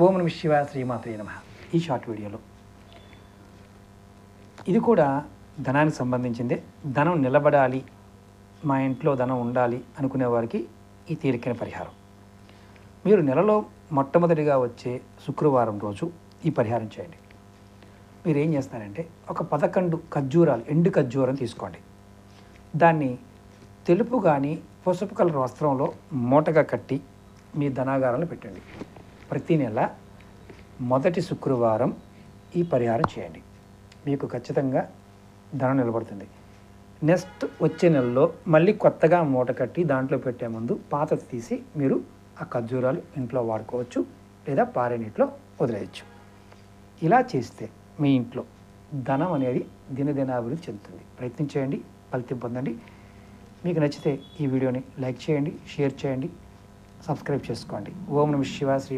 ఓం నమః శివాయ శ్రీమాత్రే నమః. ఈ షార్ట్ వీడియోలో ఇది కూడా ధనానికి సంబంధించిందే. ధనం నిలబడాలి, మా ఇంట్లో ధనం ఉండాలి అనుకునే వారికి ఈ తేలికైన పరిహారం. మీరు నెలలో మొట్టమొదటిగా వచ్చే శుక్రవారం రోజు ఈ పరిహారం చేయండి. మీరు ఏం చేస్తారంటే ఒక 11 ఖర్జూరాలు, ఎండు ఖర్జూరం తీసుకోండి. దాన్ని తెలుపు కానీ పసుపు కలర్ వస్త్రంలో మూటగా కట్టి మీ ధనాగారంలో పెట్టండి. ప్రతి నెల మొదటి శుక్రవారం ఈ పరిహారం చేయండి. మీకు ఖచ్చితంగా ధనం నిలబడుతుంది. నెక్స్ట్ వచ్చే నెలలో మళ్ళీ కొత్తగా మూట కట్టి దాంట్లో పెట్టే ముందు పాతది తీసి మీరు ఆ ఖర్జూరాలు ఇంట్లో వాడుకోవచ్చు, లేదా పారే నీటిలో వదిలేయచ్చు. ఇలా చేస్తే మీ ఇంట్లో ధనం అనేది దినదినాభివృద్ధి చెందుతుంది. ప్రయత్నం చేయండి, ఫలితం పొందండి. మీకు నచ్చితే ఈ వీడియోని లైక్ చేయండి, షేర్ చేయండి, సబ్స్క్రైబ్ చేసుకోండి. ఓం నమః శివాయ శ్రీ